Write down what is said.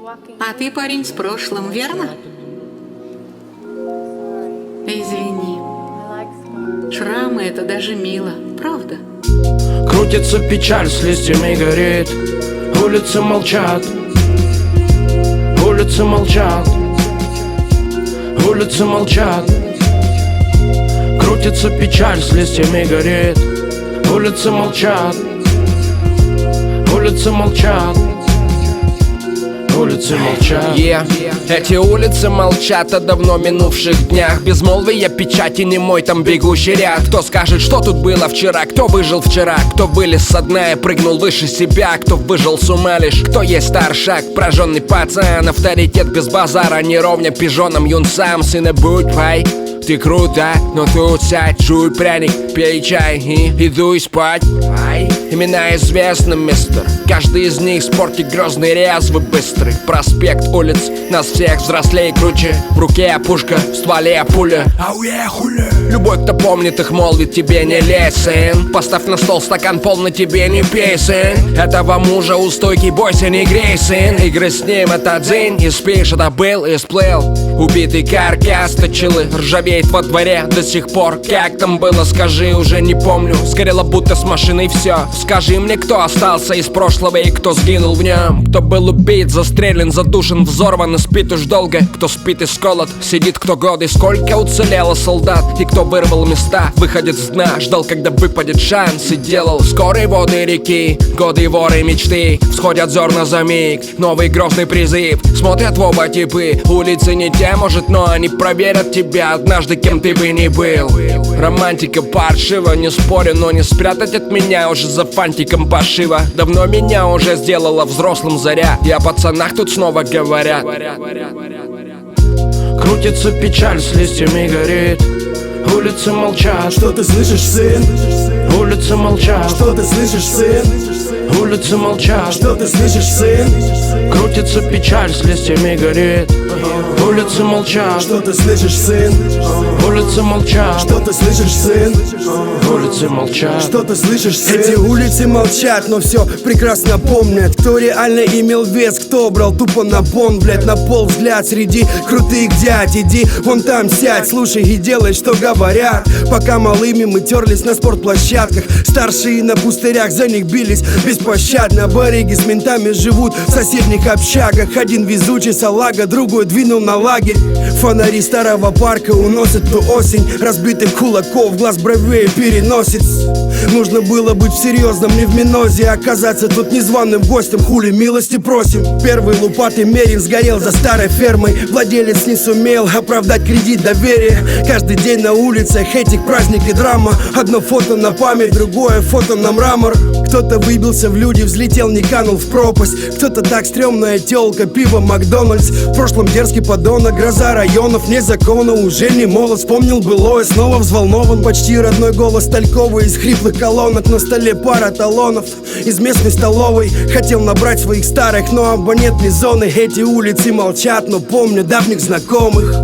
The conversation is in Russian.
А ты парень с прошлым, верно? Извини. Шрамы — это даже мило, правда? Крутится печаль, с листьями горит. Улицы молчат. Улицы молчат. Улицы молчат. Крутится печаль, с листьями горит. Улицы молчат. Улицы молчат. Улицы молчат. Эти улицы молчат о давно минувших днях. Безмолвие печати немой, там бегущий ряд. Кто скажет, что тут было вчера? Кто выжил вчера? Кто вылез со дна и прыгнул выше себя? Кто выжил с ума лишь? Кто есть старшак? Прожженный пацан, авторитет без базара, не ровня пижонам юнцам. Сына будь пай, ты круто, но тут сядь, жуй пряник, пей чай и иду и спать. Имена известны, мистер. Каждый из них спорти грозный, резвый, быстрый. Проспект улиц, нас всех взрослее круче. В руке пушка, в стволе пуля. Любой, кто помнит их, молвит, тебе не лезь, сын. Поставь на стол стакан полный, тебе не пей, сын. Этого мужа у стойки бойся, не грей, сын. Игры с ним это дзынь, и спишь, это был и сплыл. Убитый каркас, точилы, ржавеет во дворе до сих пор. Как там было, скажи, уже не помню. Сгорело будто с машиной все. Скажи мне, кто остался из прошлого и кто сгинул в нем. Кто был убит, застрелен, задушен, взорван и спит уж долго. Кто спит и сколот, сидит кто годы. Сколько уцелело солдат и кто вырвал места. Выходит с дна, ждал, когда выпадет шанс. И делал скорые воды реки, годы воры мечты. Всходят зерна за миг, новый грозный призыв. Смотрят в оба типы, улицы не те, может, но они проверят тебя однажды, кем ты бы ни был. Романтика паршива, не спорю, но не спрятать от меня уже за фантиком пошива. Давно меня уже сделала взрослым заря, и о пацанах тут снова говорят. Крутится печаль, с листьями горит. Улицы молчат. Что ты слышишь, сын? Улицы молчат. Что ты слышишь, сын? Улицы молчат. Что ты слышишь, сын? Крутится печаль, с листьями горит. Улицы молчат. Что ты слышишь, сын? Улицы молчат. Что ты слышишь, сын? Улицы молчат. Что ты слышишь, сын? Эти улицы молчат, но все прекрасно помнят. Кто реально имел вес, кто брал тупо на бон, блядь, на пол взгляд среди крутых дядь. Иди вон там сядь, слушай и делай, что говорят. Пока малыми мы терлись на спортплощадках, старшие на пустырях за них бились беспощадно. Барыги с ментами живут в соседних общагах. Один везучий салага, другой двинул на лагерь. Фонари старого парка уносят ту осень. Разбитых кулаков, глаз бровей, переносит. Нужно было быть в серьезном, не в минозе. Оказаться тут незваным гостем, хули милости просим. Первый лупатый мерин сгорел за старой фермой. Владелец не сумел оправдать кредит доверия. Каждый день на улицах этих праздник и драма. Одно фото на память, другое фото на мрамор. Кто-то выбился в люди, взлетел, не канул в пропасть. Кто-то так стрёмная тёлка, пиво, Макдональдс. В прошлом дерзкий подонок, гроза районов, вне закона, уже не молод. Вспомнил былое, снова взволнован. Почти родной голос Тальковой из хриплых колонок. На столе пара талонов из местной столовой. Хотел набрать своих старых, но абонентной зоны. Эти улицы молчат, но помню давних знакомых.